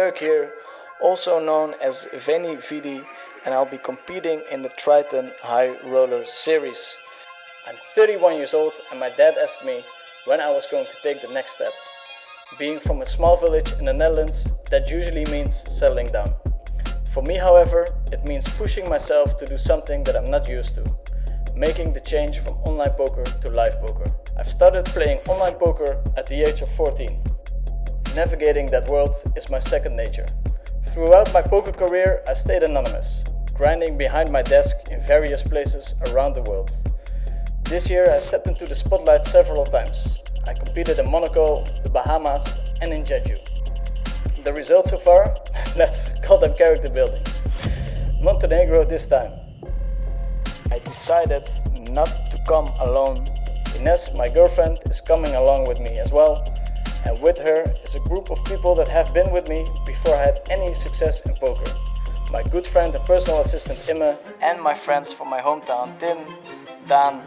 Eric here, also known as VeniVidi, and I'll be competing in the Triton High Roller Series. I'm 31 years old and my dad asked me when I was going to take the next step. Being from a small village in the Netherlands, that usually means settling down. For me, however, it means pushing myself to do something that I'm not used to. Making the change from online poker to live poker. I've started playing online poker at the age of 14. Navigating that world is my second nature. Throughout my poker career, I stayed anonymous, grinding behind my desk in various places around the world. This year I stepped into the spotlight several times. I competed in Monaco, the Bahamas and in Jeju. The results so far? Let's call them character building. Montenegro this time. I decided not to come alone. Ines, my girlfriend, is coming along with me as well. And with her is a group of people that have been with me before I had any success in poker. My good friend and personal assistant Imme, and my friends from my hometown Tim, Daan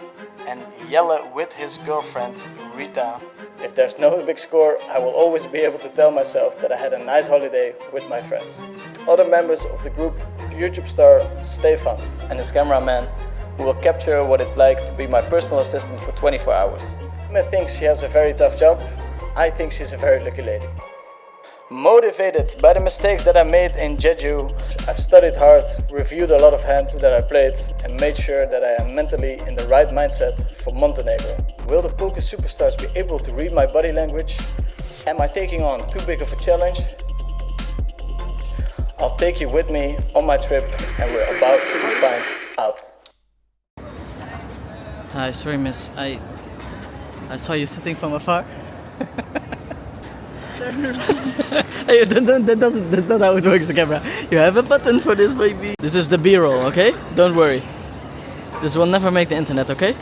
and Jelle with his girlfriend Rita. If there's no big score, I will always be able to tell myself that I had a nice holiday with my friends. Other members of the group, YouTube star Stefan and his cameraman, who will capture what it's like to be my personal assistant for 24 hours. Imme thinks she has a very tough job. I think she's a very lucky lady. Motivated by the mistakes that I made in Jeju, I've studied hard, reviewed a lot of hands that I played and made sure that I am mentally in the right mindset for Montenegro. Will the poker superstars be able to read my body language? Am I taking on too big of a challenge? I'll take you with me on my trip and we're about to find out. Hi, sorry miss, I saw you sitting from afar. Hey, that's not how it works, the camera. You have a button for this, baby. This is the B-roll, okay? Don't worry. This will never make the internet, okay?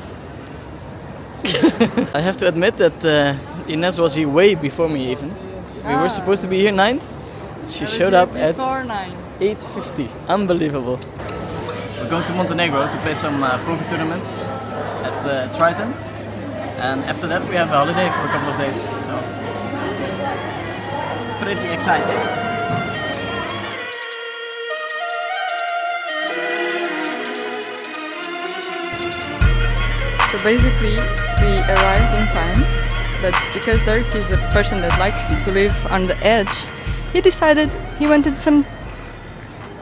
I have to admit that Ines was here way before me even. We were supposed to be here 9. She showed up at 8:50. Unbelievable. We're going to Montenegro to play some poker tournaments at Triton. And after that we have a holiday for a couple of days. So pretty exciting. So basically we arrived in time, but because Dirk is a person that likes to live on the edge, he decided he wanted some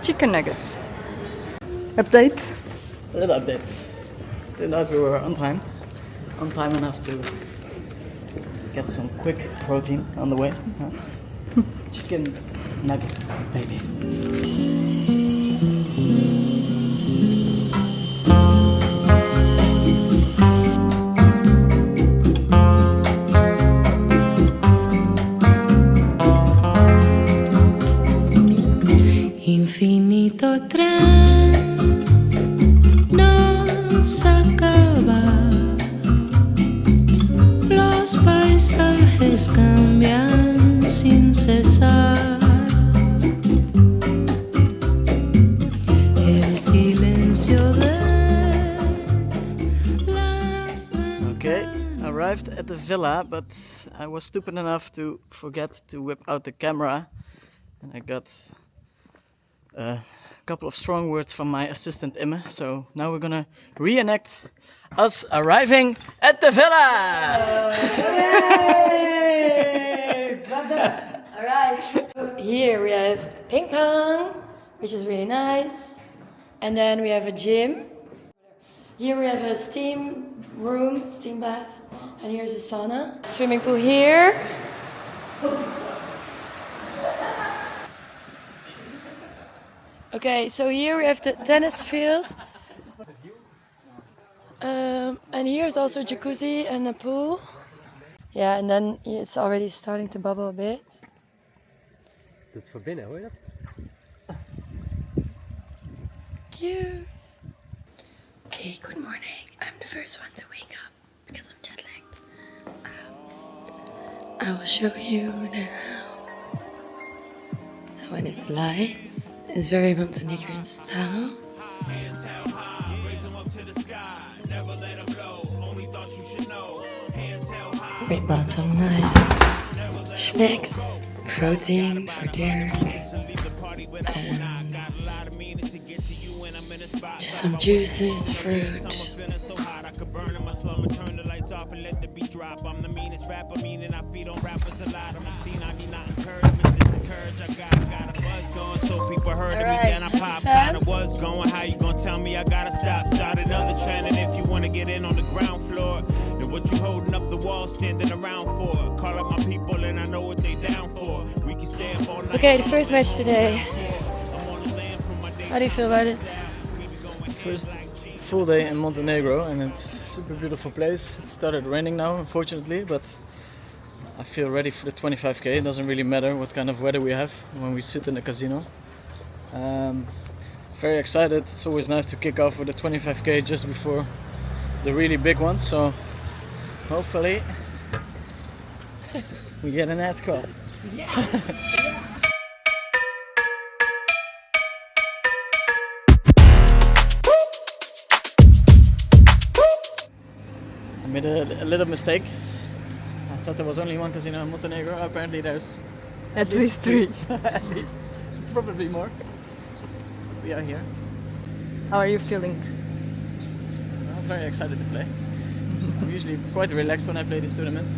chicken nuggets. Update? A little update. Turned out we were on time enough to get some quick protein on the way. Huh? Chicken nuggets, baby. Infinito tren nos acaba. Los paisajes cambian sin cesar. El silencio de las ventanas. Okay, arrived at the villa, but I was stupid enough to forget to whip out the camera, and I got a couple of strong words from my assistant Imme. So now we're gonna reenact us arriving at the villa! Hey, brother! Alright, so here we have ping pong, which is really nice. And then we have a gym. Here we have a steam room, steam bath. And here's a sauna. Swimming pool here. Okay, so here we have the tennis field. And here's also a jacuzzi and a pool. Yeah, and then it's already starting to bubble a bit. Dat is voor binnen, hoor je dat? Cute. Okay, good morning. I'm the first one to wake up because I'm jet lagged. I will show you the house. And when it's lights, it's very Montenegrin style. Great bottom, nice. Snacks. protein for Derek, and just some juices, fruit. Was going, how you gonna tell me I gotta start another trend? And if you wanna get in on the ground floor, then what you holding up the wall standing around for? Call up my people and I know what they down for. We can stay up all night. Okay, the first match today. How do you feel about it? First full day in Montenegro, and it's a super beautiful place. It started raining now, unfortunately, but I feel ready for the 25k. It doesn't really matter what kind of weather we have when we sit in the casino. Very excited. It's always nice to kick off with the 25k just before the really big ones, so hopefully we get an ad call. I made a little mistake. I thought there was only one casino in Montenegro. Apparently there's At least 3. at least, probably more. But we are here. How are you feeling? I'm very excited to play. I'm usually quite relaxed when I play these tournaments.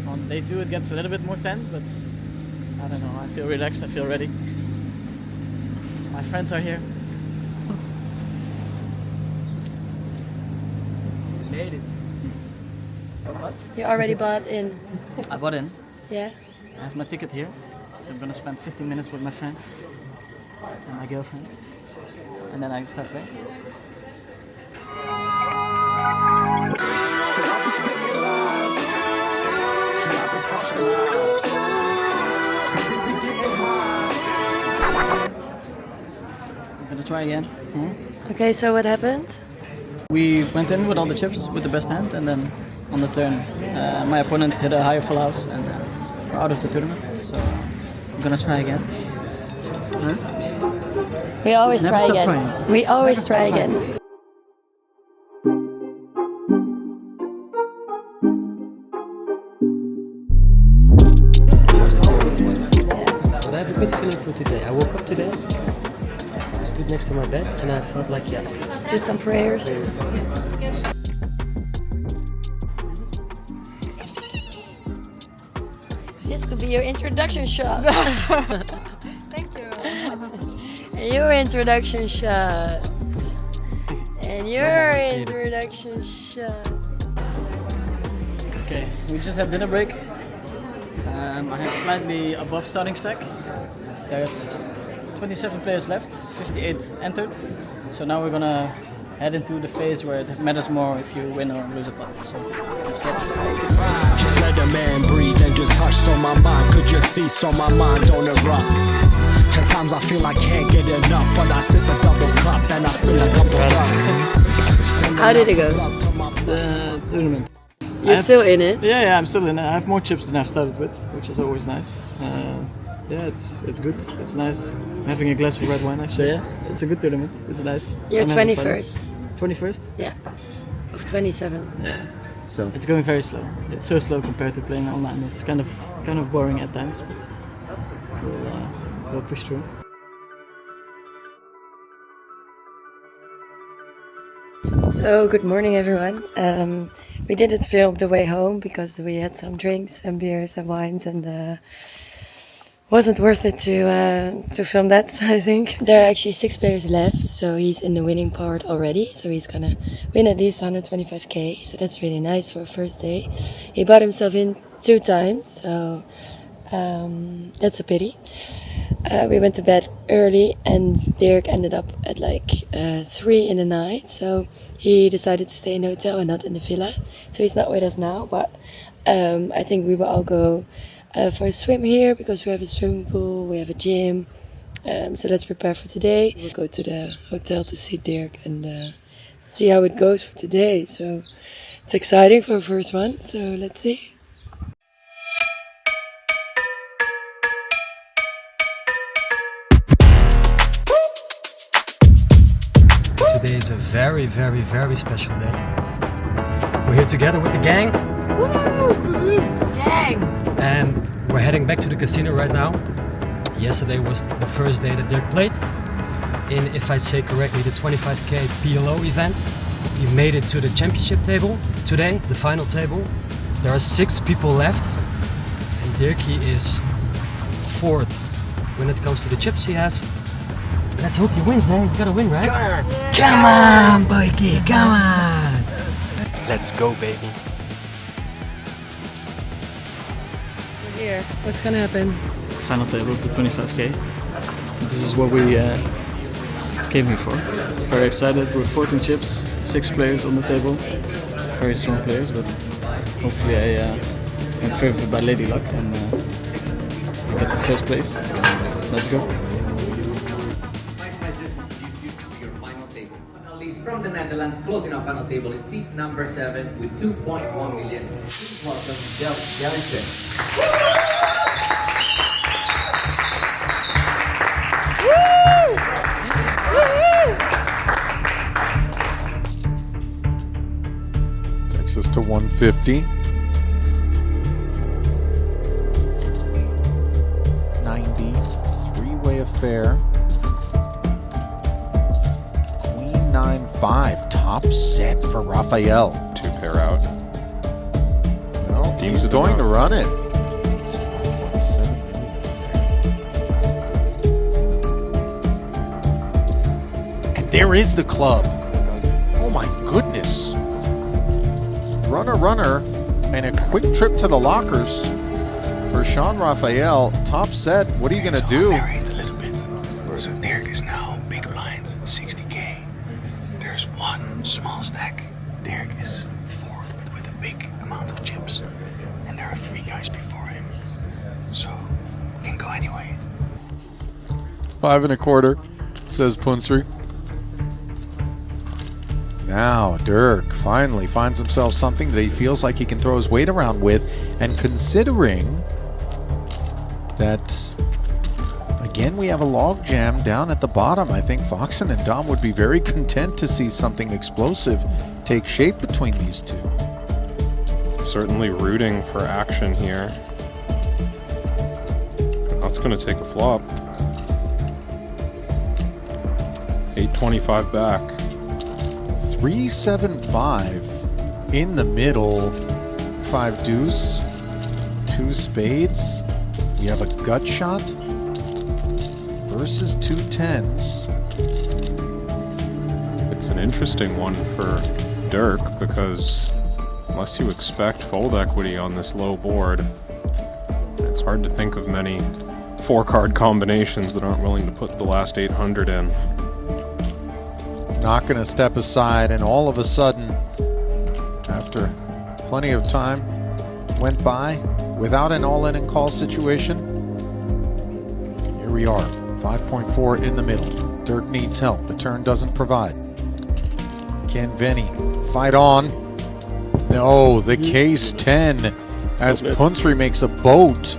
On day 2 it gets a little bit more tense, but I don't know, I feel relaxed, I feel ready. My friends are here. Made it. You already bought in? I bought in. Yeah? I have my ticket here. I'm gonna spend 15 minutes with my friends and my girlfriend, and then I can start playing. I'm gonna try again. Okay, so what happened? We went in with all the chips with the best hand, and then on the turn my opponent hit a higher full house and we're out of the tournament. So I'm gonna try again. We always Never try stop again. trying. We always try again. But I have a good feeling for today. I woke up today, stood next to my bed, and I felt like, yeah. Did some prayers. This could be your introduction shot. Thank you. And your introduction shot. And your introduction shot. Okay, we just had dinner break. I have slightly above starting stack. There's 27 players left, 58 entered. So now we're gonna head into the phase where it matters more if you win or lose a pot. So let's get it. Just let a man breathe and just hush so my mind could just see, so my mind don't erupt. At times I feel I can't get enough, but I sip a double cup and I spill a couple ducks. How did it go? The tournament. You're still in it? Yeah, I'm still in it. I have more chips than I started with, which is always nice. Yeah, it's good. It's nice. I'm having a glass of red wine actually. Yeah, it's a good tournament. It's nice. You're I'm having fun. 21st. 21st? Yeah. Of 27. Yeah. So it's going very slow. It's so slow compared to playing online. It's kind of boring at times, but we'll push through. So good morning everyone. We didn't film the way home because we had some drinks and beers and wines and wasn't worth it to film that, I think. There are actually 6 players left, so he's in the winning part already. So he's gonna win at least 125k, so that's really nice for a first day. He bought himself in 2 times, so that's a pity. We went to bed early and Dirk ended up at like 3 in the night, so he decided to stay in the hotel and not in the villa. So he's not with us now, but I think we will all go for a swim here because we have a swimming pool, we have a gym, so let's prepare for today. We'll go to the hotel to see Dirk and see how it goes for today. So it's exciting for a first one, so let's see. Today is a very, very, very special day. We're here together with the gang. Woo! Gang! and we're heading back to the casino right now. Yesterday was the first day that Dirk played in, if I say correctly, the 25k PLO event. He made it to the championship table today, the final table. There are 6 people left, and Dirkie is 4th when it comes to the chips he has. Let's hope he wins, eh? He's gotta win, right? Come on, Boyki, come on! Let's go, baby. We're here. What's gonna happen? Final table of the 25k. This is what we came here for. Very excited. We're 14 chips, 6 players on the table. Very strong players, but hopefully I am favored by Lady Luck and get the first place. Let's go. From the Netherlands, closing our final table is seat number 7 with 2.1 million. Please welcome Del Jellison. Takes us to 150. 90, three-way affair. 9-5, top set for Raphael. 2 pair out. Well, he's going to run it. And there is the club. Oh my goodness. Runner, and a quick trip to the lockers for Sean Raphael. Top set, what are you going to do? A little bit. So Dirk is now big blinds, 60k. There's one small stack. Dirk is 4th, but with a big amount of chips. And there are 3 guys before him. So, can go anyway. 5 1/4, says Punsri. Now Dirk finally finds himself something that he feels like he can throw his weight around with. And considering that, again, we have a log jam down at the bottom, I think Foxen and Dom would be very content to see something explosive take shape between these two. Certainly rooting for action here. That's going to take a flop. 825 back. 3-7-5 in the middle. 5 deuce, 2 spades. We have a gut shot versus 2 tens. It's an interesting one for Dirk because unless you expect fold equity on this low board, it's hard to think of many 4-card combinations that aren't willing to put the last 800 in. Not going to step aside, and all of a sudden, after plenty of time went by without an all-in and call situation, here we are, 5.4 in the middle. Dirk needs help. The turn doesn't provide. Can Veni fight on? No, the case 10 as Punsri makes a boat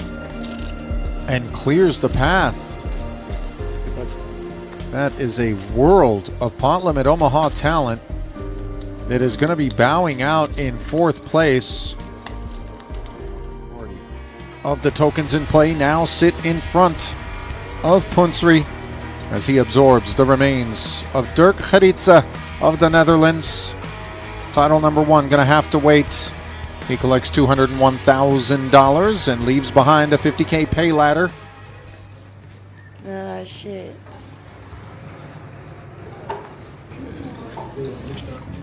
and clears the path. That is a world of pot limit Omaha talent that is going to be bowing out in 4th place. Of the tokens in play now sit in front of Punsri as he absorbs the remains of Dirk Geritze of the Netherlands. Title number 1 going to have to wait. He collects $201,000 and leaves behind a 50k pay ladder. Ah, shit.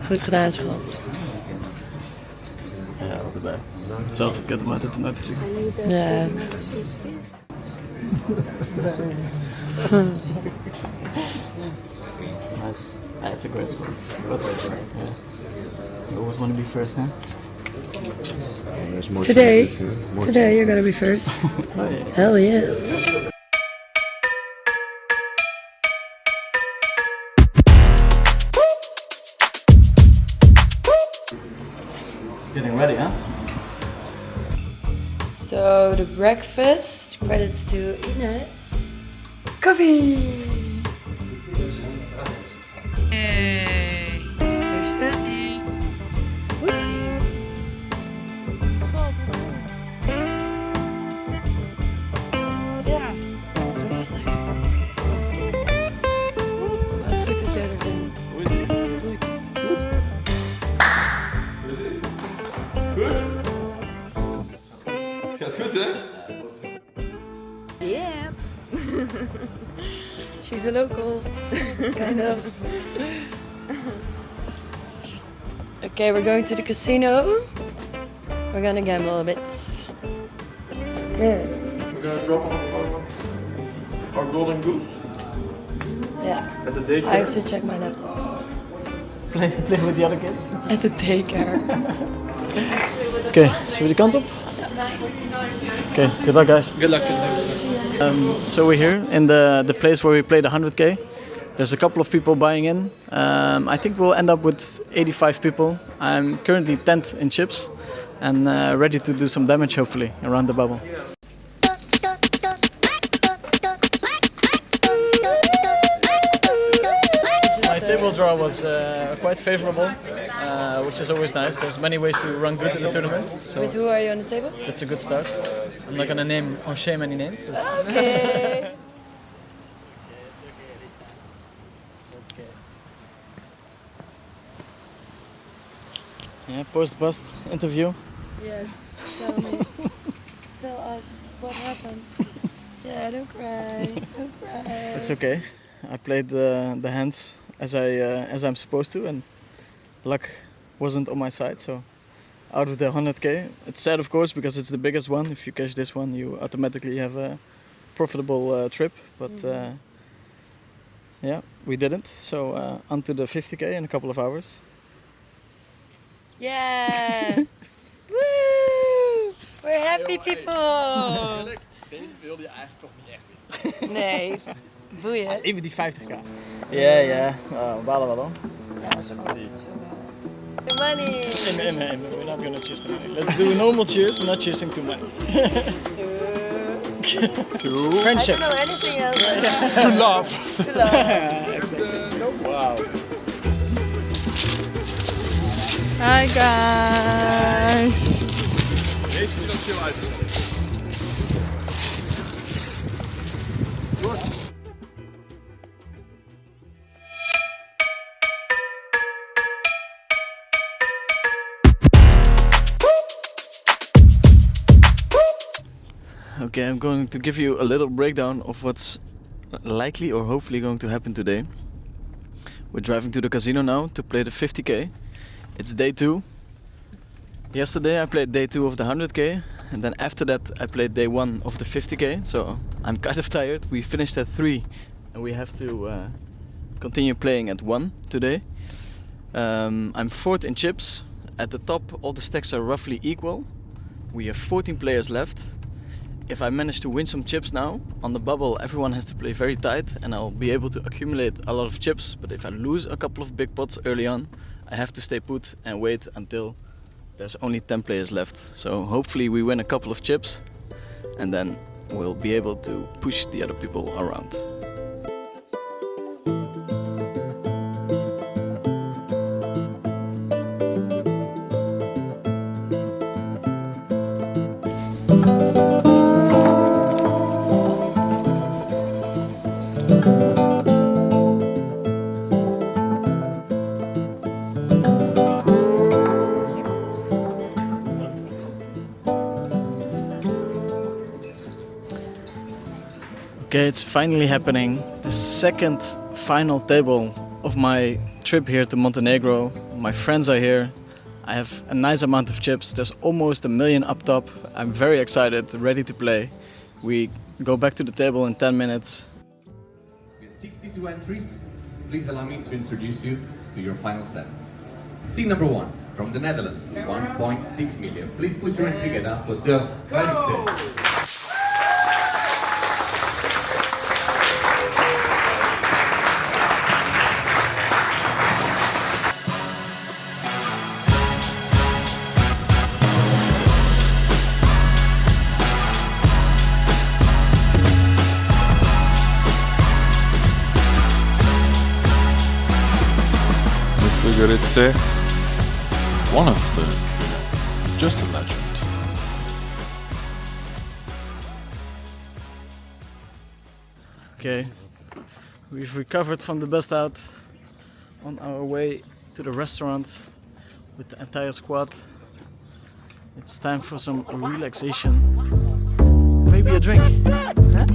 Goed gedaan, schat. Ja, allebei. Hetzelfde, ik heb hem altijd een uitgezien. Ja. Nice. Yeah, it's a great score. Yeah. You always want to be first, huh? Today you're gonna be first. Oh, yeah. Hell yeah. Getting ready, huh? So the breakfast, credits to Ines. Coffee! Hey! There's Daddy! Whee! She's a local, kind of. Okay, we're going to the casino. We're gonna gamble a bit. Good. We're gonna drop off our golden goose. Yeah. At the daycare. I have to check my laptop. Play with the other kids? At the daycare. Oké, zullen we die kant op? Okay, good luck guys. Good luck. So we're here in the place where we played the 100k. There's a couple of people buying in. I think we'll end up with 85 people. I'm currently 10th in chips and ready to do some damage hopefully around the bubble. My table draw was quite favorable, which is always nice. There's many ways to run good in the tournament. So With who are you on the table? that's a good start. I'm not gonna name or shame any names. But Okay. Yeah, post-bust interview. Yes, tell me. Tell us what happened. Yeah, don't cry. Don't cry. It's okay. I played the hands as I'm supposed to, and luck wasn't on my side. So out of the 100k, it's sad of course because it's the biggest one. If you cash this one, you automatically have a profitable trip. But yeah, we didn't. So on to the 50k in a couple of hours. Yeah! Woo! We're happy people! Deze wilde je eigenlijk toch niet echt winnen. Nee, boeien. Even die 50k. Yeah. We balen wel hoor. The money! Nee, we're not gonna cheers to money. Let's do a normal cheers, not cheersing to money. To friendship. I don't know anything else. To love. To love. Exactly. Wow. Hi guys. Deze is ook chill uit. Okay, I'm going to give you a little breakdown of what's likely or hopefully going to happen today. We're driving to the casino now to play the 50k. It's day 2. Yesterday I played day 2 of the 100k, and then after that I played day 1 of the 50k, so I'm kind of tired. We finished at 3 and we have to continue playing at 1 today. I'm 4th in chips. At the top all the stacks are roughly equal. We have 14 players left. If I manage to win some chips now, on the bubble everyone has to play very tight and I'll be able to accumulate a lot of chips, but if I lose a couple of big pots early on, I have to stay put and wait until there's only 10 players left. So hopefully we win a couple of chips and then we'll be able to push the other people around. Okay, it's finally happening. The second final table of my trip here to Montenegro. My friends are here. I have a nice amount of chips. There's almost 1 million up top. I'm very excited, ready to play. We go back to the table in 10 minutes. With 62 entries, please allow me to introduce you to your final set. Scene number 1 from the Netherlands, 1.6 million. Please put your entry together for the Venice. Goretze, one of the, just a legend. Okay, we've recovered from the bust out on our way to the restaurant with the entire squad. It's time for some relaxation. Maybe a drink. Huh?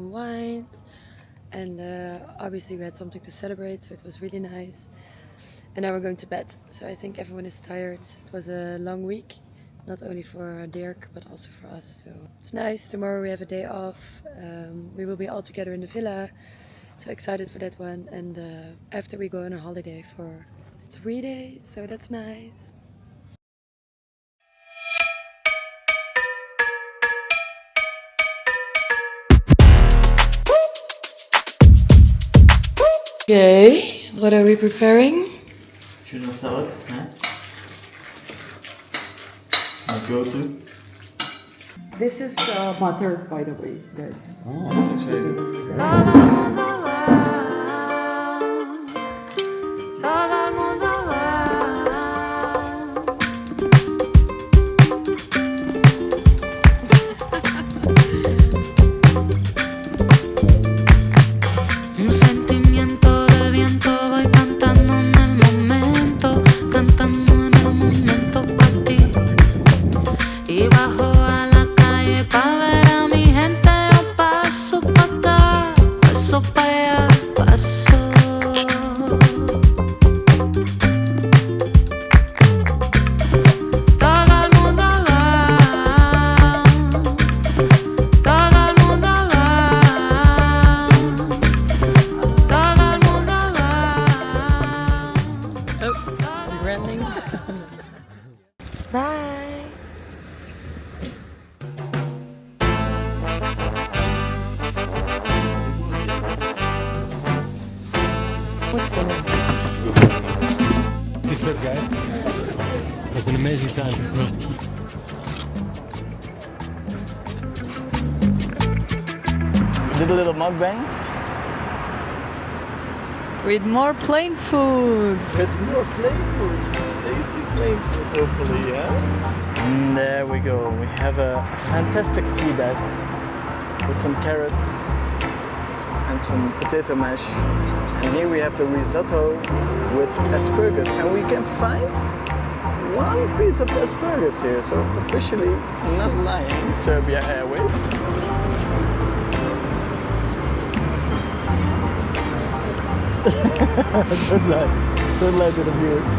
some wines, and obviously we had something to celebrate, so it was really nice. And now we're going to bed, so I think everyone is tired. It was a long week, not only for Dirk but also for us, so it's nice. Tomorrow we have a day off. We will be all together in the villa, so excited for that one. And after we go on a holiday for 3 days, so that's nice. Okay, what are we preparing? Tuna salad, huh? My go-to. This is butter, by the way, guys. Oh, that's very good. Un sentimiento de viento, voy cantando en el momento, cantando en el momento para ti. Y bajo a la calle pa' ver a mi gente, yo paso pa' acá, paso pa' allá, paso. Todo el mundo va, todo el mundo va. Oh, some branding. Bye. Good trip, guys. It was an amazing time. Did a little mukbang. With more plain food. With more plain food. Tasty plain food, hopefully, yeah? And there we go. We have a fantastic sea bass with some carrots and some potato mash. And here we have the risotto with asparagus. And we can find one piece of asparagus here. So officially not lying, Serbia Airways. Don't lie to the viewers.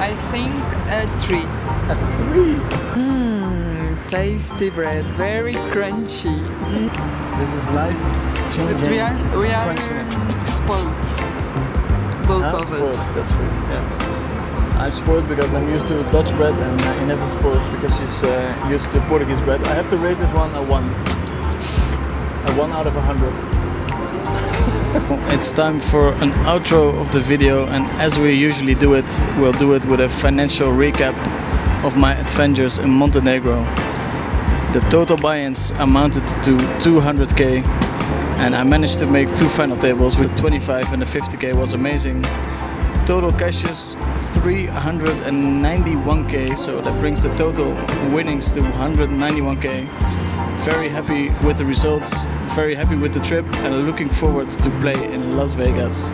I think a 3. A 3? Tasty bread, very crunchy. This is life changing. But we are crunchiness. spoiled. Both of Spoiled, us. that's true. Yeah. I'm spoiled because I'm used to Dutch bread, and Ines is spoiled because she's used to Portuguese bread. I have to rate this one a 1. A 1 out of 100. It's time for an outro of the video, and as we usually do it, we'll do it with a financial recap of my adventures in Montenegro. The total buy-ins amounted to 200k, and I managed to make 2 final tables with 25 and the 50k was amazing. Total cashes 391k, so that brings the total winnings to 191k. Very happy with the results, very happy with the trip, and looking forward to play in Las Vegas.